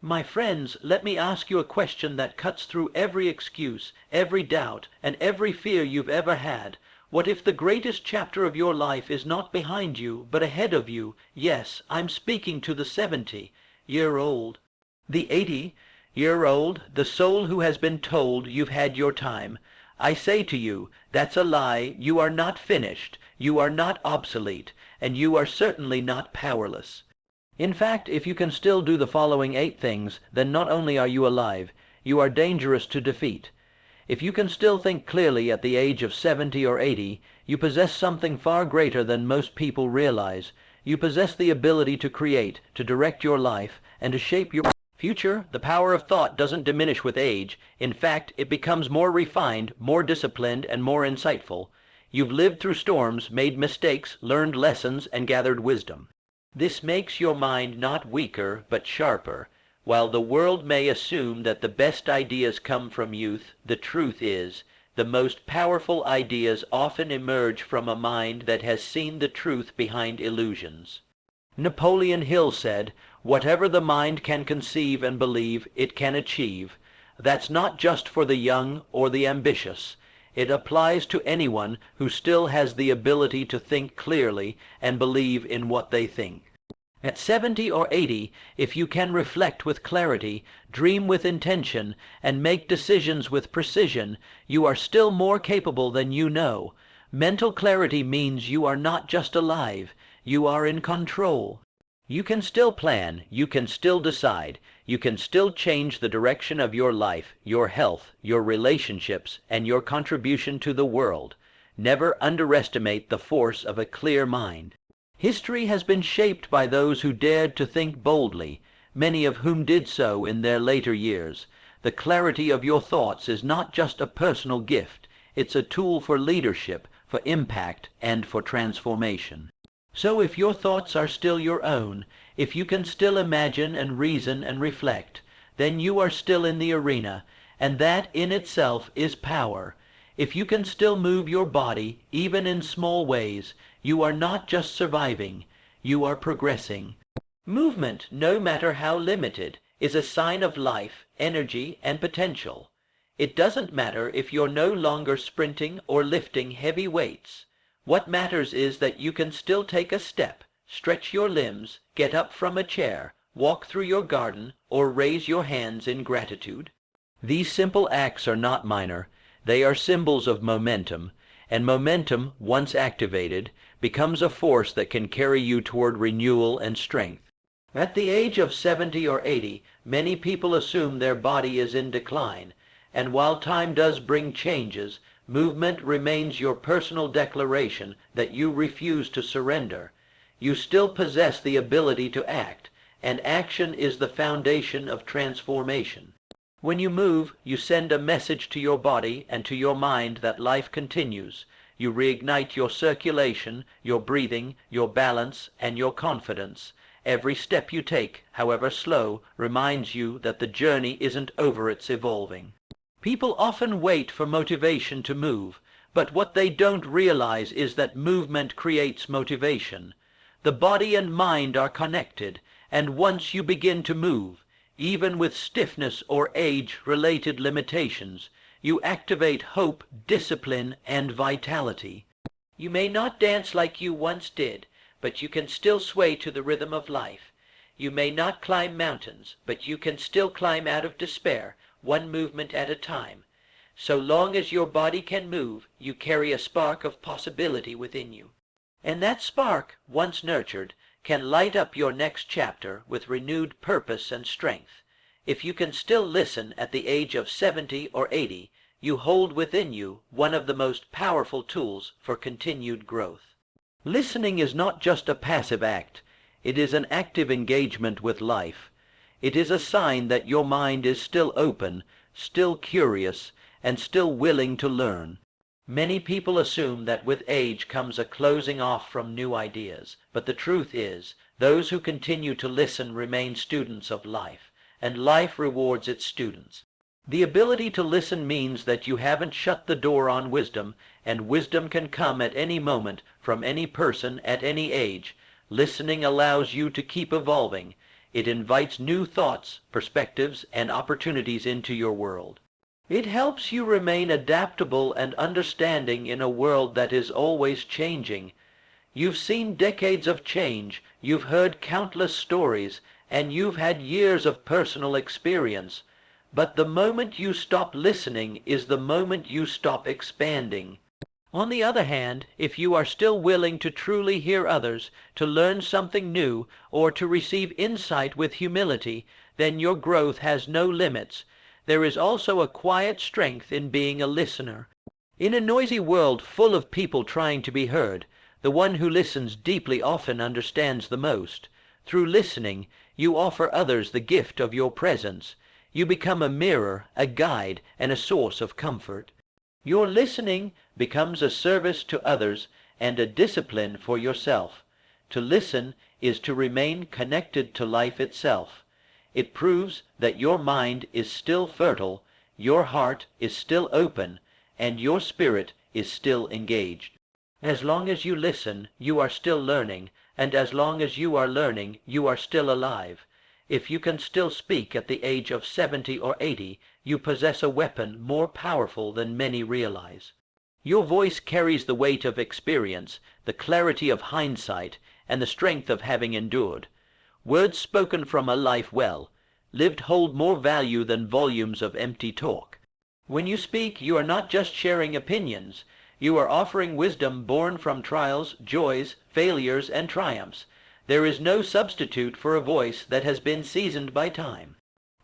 My friends, let me ask you a question that cuts through every excuse, every doubt, and every fear you've ever had. What if the greatest chapter of your life is not behind you, but ahead of you? Yes, I'm speaking to the 70-year-old. The 80-year-old, the soul who has been told you've had your time. I say to you, that's a lie. You are not finished, you are not obsolete, and you are certainly not powerless. In fact, if you can still do the following 8 things, then not only are you alive, you are dangerous to defeat. If you can still think clearly at the age of 70 or 80, you possess something far greater than most people realize. You possess the ability to create, to direct your life, and to shape your future. The power of thought doesn't diminish with age. In fact, it becomes more refined, more disciplined, and more insightful. You've lived through storms, made mistakes, learned lessons, and gathered wisdom. This makes your mind not weaker, but sharper. While the world may assume that the best ideas come from youth, the truth is, the most powerful ideas often emerge from a mind that has seen the truth behind illusions. Napoleon Hill said, "Whatever the mind can conceive and believe, it can achieve." That's not just for the young or the ambitious. It applies to anyone who still has the ability to think clearly and believe in what they think. At 70 or 80, if you can reflect with clarity, dream with intention, and make decisions with precision, you are still more capable than you know. Mental clarity means you are not just alive, you are in control. You can still plan, you can still decide, you can still change the direction of your life, your health, your relationships, and your contribution to the world. Never underestimate the force of a clear mind. History has been shaped by those who dared to think boldly, many of whom did so in their later years. The clarity of your thoughts is not just a personal gift, it's a tool for leadership, for impact, and for transformation. So if your thoughts are still your own, if you can still imagine and reason and reflect, then you are still in the arena, and that in itself is power. If you can still move your body, even in small ways, you are not just surviving, you are progressing. Movement, no matter how limited, is a sign of life, energy, and potential. It doesn't matter if you're no longer sprinting or lifting heavy weights. What matters is that you can still take a step, stretch your limbs, get up from a chair, walk through your garden, or raise your hands in gratitude. These simple acts are not minor. They are symbols of momentum, and momentum, once activated, becomes a force that can carry you toward renewal and strength. At the age of 70 or 80, many people assume their body is in decline, and while time does bring changes, movement remains your personal declaration that you refuse to surrender. You still possess the ability to act, and action is the foundation of transformation. When you move, you send a message to your body and to your mind that life continues. You reignite your circulation, your breathing, your balance, and your confidence. Every step you take, however slow, reminds you that the journey isn't over, it's evolving. People often wait for motivation to move, but what they don't realize is that movement creates motivation. The body and mind are connected, and once you begin to move, even with stiffness or age-related limitations, you activate hope, discipline, and vitality. You may not dance like you once did, but you can still sway to the rhythm of life. You may not climb mountains, but you can still climb out of despair, one movement at a time. So long as your body can move, you carry a spark of possibility within you. And that spark, once nurtured, can light up your next chapter with renewed purpose and strength. If you can still listen at the age of 70 or 80, you hold within you one of the most powerful tools for continued growth. Listening is not just a passive act. It is an active engagement with life. It is a sign that your mind is still open, still curious, and still willing to learn. Many people assume that with age comes a closing off from new ideas, but the truth is, those who continue to listen remain students of life, and life rewards its students. The ability to listen means that you haven't shut the door on wisdom, and wisdom can come at any moment from any person at any age. Listening allows you to keep evolving. It invites new thoughts, perspectives, and opportunities into your world. It helps you remain adaptable and understanding in a world that is always changing. You've seen decades of change, you've heard countless stories, and you've had years of personal experience. But the moment you stop listening is the moment you stop expanding. On the other hand, if you are still willing to truly hear others, to learn something new, or to receive insight with humility, then your growth has no limits. There is also a quiet strength in being a listener. In a noisy world full of people trying to be heard, the one who listens deeply often understands the most. Through listening, you offer others the gift of your presence. You become a mirror, a guide, and a source of comfort. Your listening becomes a service to others and a discipline for yourself. To listen is to remain connected to life itself. It proves that your mind is still fertile, your heart is still open, and your spirit is still engaged. As long as you listen, you are still learning, and as long as you are learning, you are still alive. If you can still speak at the age of 70 or 80, you possess a weapon more powerful than many realize. Your voice carries the weight of experience, the clarity of hindsight, and the strength of having endured. Words spoken from a life well lived hold more value than volumes of empty talk. When you speak, you are not just sharing opinions. You are offering wisdom born from trials, joys, failures, and triumphs. There is no substitute for a voice that has been seasoned by time.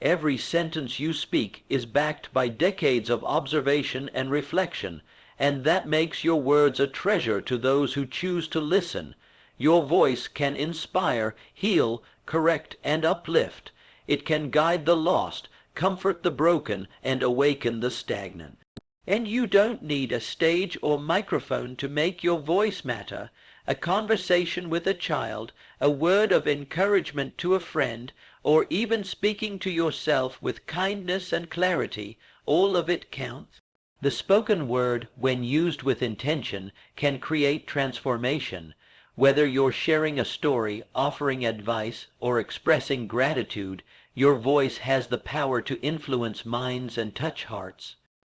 Every sentence you speak is backed by decades of observation and reflection, and that makes your words a treasure to those who choose to listen. Your voice can inspire, heal, correct, and uplift. It can guide the lost, comfort the broken, and awaken the stagnant. And you don't need a stage or microphone to make your voice matter. A conversation with a child, a word of encouragement to a friend, or even speaking to yourself with kindness and clarity, all of it counts. The spoken word, when used with intention, can create transformation. Whether you're sharing a story, offering advice, or expressing gratitude, your voice has the power to influence minds and touch hearts.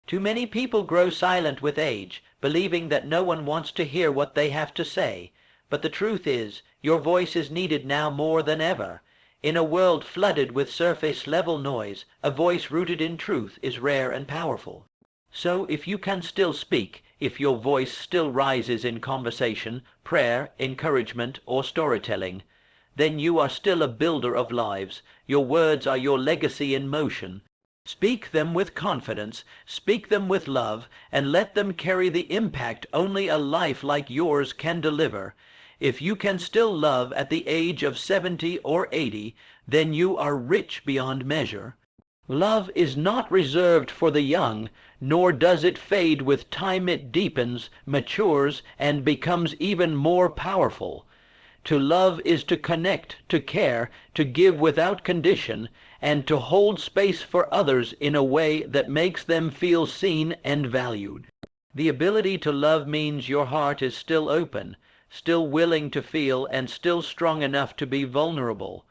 Too many people grow silent with age, believing that no one wants to hear what they have to say. But the truth is, your voice is needed now more than ever. In a world flooded with surface-level noise, a voice rooted in truth is rare and powerful. So if you can still speak, if your voice still rises in conversation, prayer, encouragement, or storytelling, then you are still a builder of lives. Your words are your legacy in motion. Speak them with confidence, speak them with love, and let them carry the impact only a life like yours can deliver. If you can still love at the age of 70 or 80, then you are rich beyond measure. Love is not reserved for the young, nor does it fade with time. It deepens, matures, and becomes even more powerful. To love is to connect, to care, to give without condition, and to hold space for others in a way that makes them feel seen and valued. The ability to love means your heart is still open, still willing to feel, and still strong enough to be vulnerable.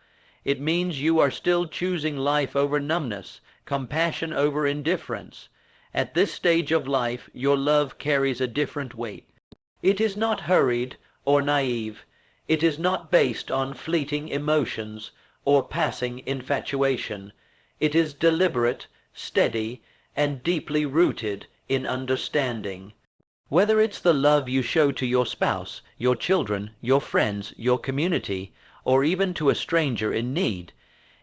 It means you are still choosing life over numbness, compassion over indifference. At this stage of life, your love carries a different weight. It is not hurried or naive. It is not based on fleeting emotions or passing infatuation. It is deliberate, steady, and deeply rooted in understanding. Whether it's the love you show to your spouse, your children, your friends, your community, or even to a stranger in need,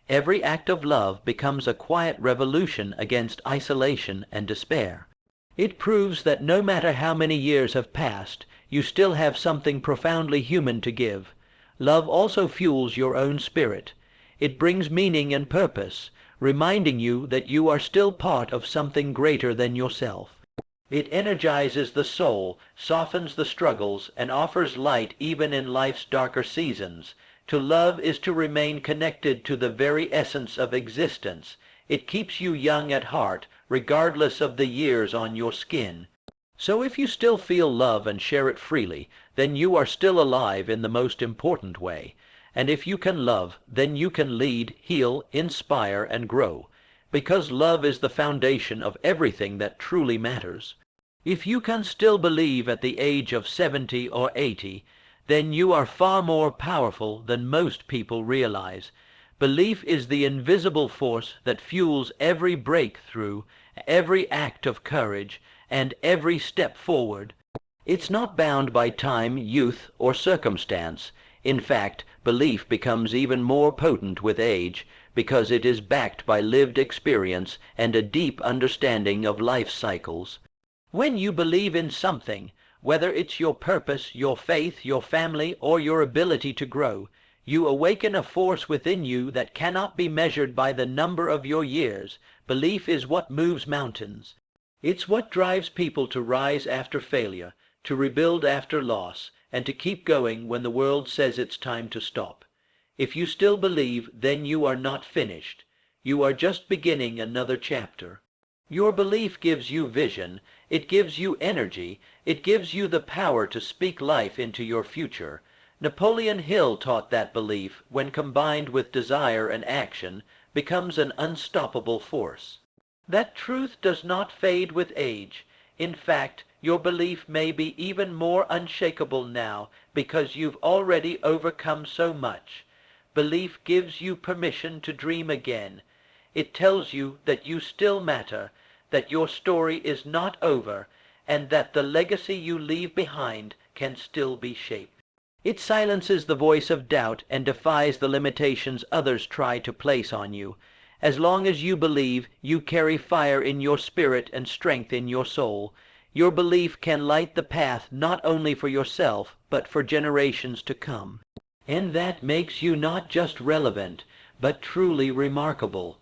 every act of love becomes a quiet revolution against isolation and despair. It proves that no matter how many years have passed, you still have something profoundly human to give. Love also fuels your own spirit. It brings meaning and purpose, reminding you that you are still part of something greater than yourself. It energizes the soul, softens the struggles, and offers light even in life's darker seasons. To love is to remain connected to the very essence of existence. It keeps you young at heart, regardless of the years on your skin. So if you still feel love and share it freely, then you are still alive in the most important way. And if you can love, then you can lead, heal, inspire, and grow, because love is the foundation of everything that truly matters. If you can still believe at the age of 70 or 80, then you are far more powerful than most people realize. Belief is the invisible force that fuels every breakthrough, every act of courage, and every step forward. It's not bound by time, youth, or circumstance. In fact, belief becomes even more potent with age, because it is backed by lived experience and a deep understanding of life cycles. When you believe in something, whether it's your purpose, your faith, your family, or your ability to grow, you awaken a force within you that cannot be measured by the number of your years. Belief is what moves mountains. It's what drives people to rise after failure, to rebuild after loss, and to keep going when the world says it's time to stop. If you still believe, then you are not finished. You are just beginning another chapter. Your belief gives you vision, it gives you energy, it gives you the power to speak life into your future. Napoleon Hill taught that belief, when combined with desire and action, becomes an unstoppable force. That truth does not fade with age. In fact, your belief may be even more unshakable now because you've already overcome so much. Belief gives you permission to dream again. It tells you that you still matter, that your story is not over, and that the legacy you leave behind can still be shaped. It silences the voice of doubt and defies the limitations others try to place on you. As long as you believe, you carry fire in your spirit and strength in your soul. Your belief can light the path not only for yourself, but for generations to come. And that makes you not just relevant, but truly remarkable.